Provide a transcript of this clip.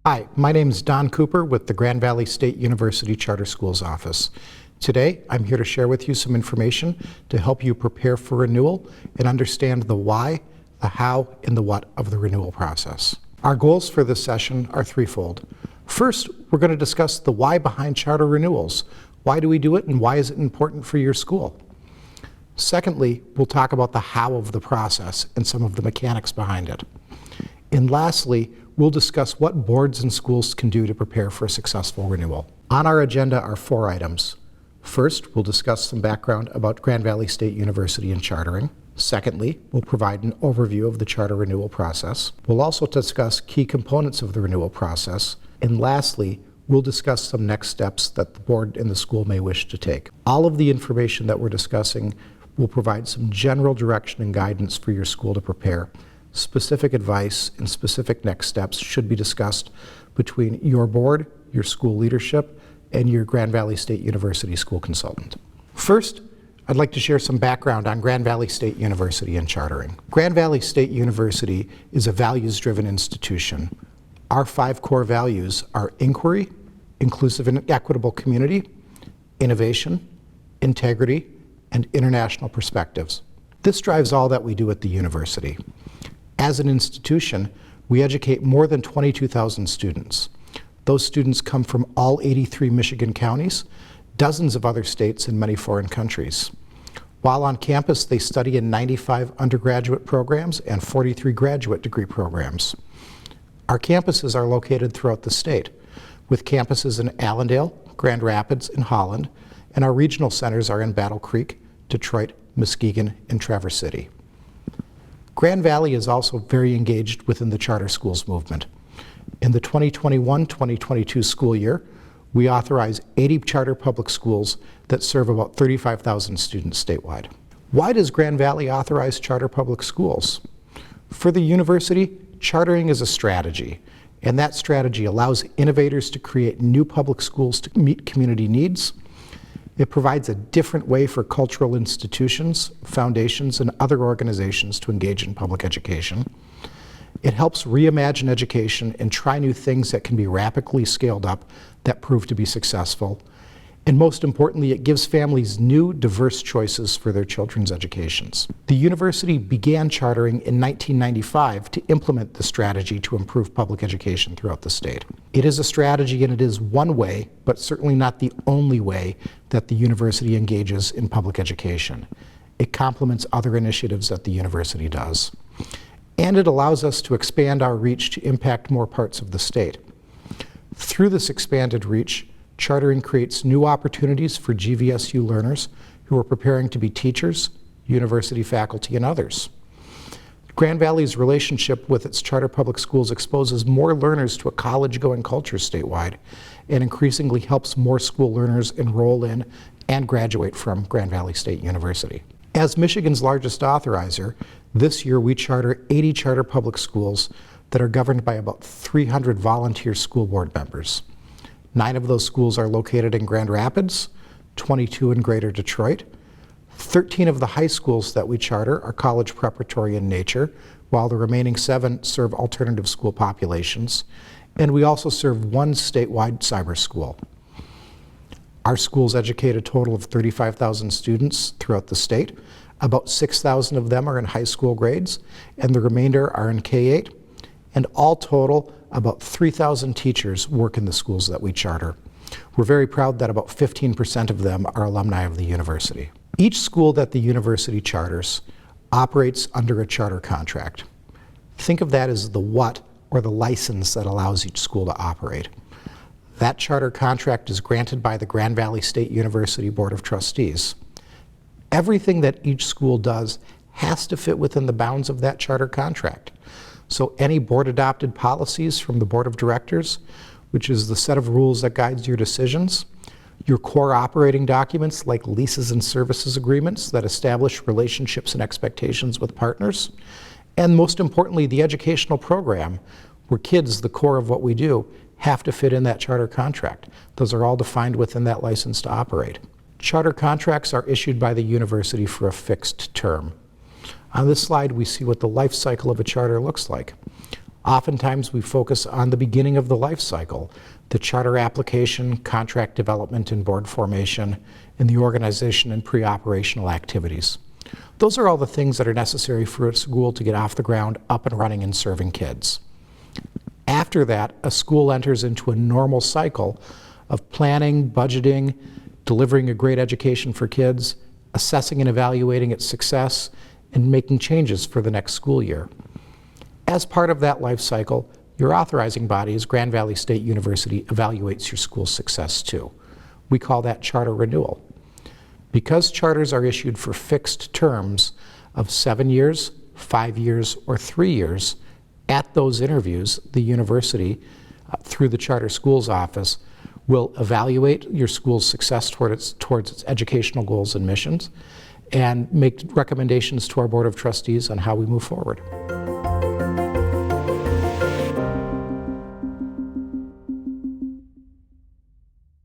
Hi, my name is Don Cooper with the Grand Valley State University Charter Schools Office. Today, I'm here to share with you some information to help you prepare for renewal and understand the why, the how, and the what of the renewal process. Our goals for this session are threefold. First, we're going to discuss the why behind charter renewals. Why do we do it and why is it important for your school? Secondly, we'll talk about the how of the process and some of the mechanics behind it. And lastly, we'll discuss what boards and schools can do to prepare for a successful renewal. On our agenda are 4 items. First, we'll discuss some background about Grand Valley State University and chartering. Secondly, we'll provide an overview of the charter renewal process. We'll also discuss key components of the renewal process. And lastly, we'll discuss some next steps that the board and the school may wish to take. All of the information that we're discussing will provide some general direction and guidance for your school to prepare. Specific advice and specific next steps should be discussed between your board, your school leadership, and your Grand Valley State University school consultant. First, I'd like to share some background on Grand Valley State University and chartering. Grand Valley State University is a values-driven institution. Our 5 core values are inquiry, inclusive and equitable community, innovation, integrity, and international perspectives. This drives all that we do at the university. As an institution, we educate more than 22,000 students. Those students come from all 83 Michigan counties, dozens of other states, and many foreign countries. While on campus, they study in 95 undergraduate programs and 43 graduate degree programs. Our campuses are located throughout the state, with campuses in Allendale, Grand Rapids, and Holland, and our regional centers are in Battle Creek, Detroit, Muskegon, and Traverse City. Grand Valley is also very engaged within the charter schools movement. In the 2021-2022 school year, we authorize 80 charter public schools that serve about 35,000 students statewide. Why does Grand Valley authorize charter public schools? For the university, chartering is a strategy, and that strategy allows innovators to create new public schools to meet community needs. It provides a different way for cultural institutions, foundations, and other organizations to engage in public education. It helps reimagine education and try new things that can be rapidly scaled up that prove to be successful. And most importantly, it gives families new, diverse choices for their children's educations. The university began chartering in 1995 to implement the strategy to improve public education throughout the state. It is a strategy and it is one way, but certainly not the only way, that the university engages in public education. It complements other initiatives that the university does. And it allows us to expand our reach to impact more parts of the state. Through this expanded reach, chartering creates new opportunities for GVSU learners who are preparing to be teachers, university faculty, and others. Grand Valley's relationship with its charter public schools exposes more learners to a college-going culture statewide and increasingly helps more school learners enroll in and graduate from Grand Valley State University. As Michigan's largest authorizer, this year we charter 80 charter public schools that are governed by about 300 volunteer school board members. 9 of those schools are located in Grand Rapids, 22 in Greater Detroit. 13 of the high schools that we charter are college preparatory in nature, while the remaining 7 serve alternative school populations. And we also serve 1 statewide cyber school. Our schools educate a total of 35,000 students throughout the state. About 6,000 of them are in high school grades, and the remainder are in K-8. And all total, about 3,000 teachers work in the schools that we charter. We're very proud that about 15% of them are alumni of the university. Each school that the university charters operates under a charter contract. Think of that as the what or the license that allows each school to operate. That charter contract is granted by the Grand Valley State University Board of Trustees. Everything that each school does has to fit within the bounds of that charter contract. So any board-adopted policies from the Board of Directors, which is the set of rules that guides your decisions, your core operating documents like leases and services agreements that establish relationships and expectations with partners, and most importantly, the educational program, where kids, the core of what we do, have to fit in that charter contract. Those are all defined within that license to operate. Charter contracts are issued by the university for a fixed term. On this slide, we see what the life cycle of a charter looks like. Oftentimes, we focus on the beginning of the life cycle, the charter application, contract development and board formation, and the organization and pre-operational activities. Those are all the things that are necessary for a school to get off the ground, up and running and serving kids. After that, a school enters into a normal cycle of planning, budgeting, delivering a great education for kids, assessing and evaluating its success, and making changes for the next school year. As part of that life cycle, your authorizing body, as Grand Valley State University, evaluates your school's success too. We call that charter renewal. Because charters are issued for fixed terms of 7 years, 5 years, or 3 years, at those interviews, the university, through the Charter Schools Office, will evaluate your school's success towards its educational goals and missions, and make recommendations to our Board of Trustees on how we move forward.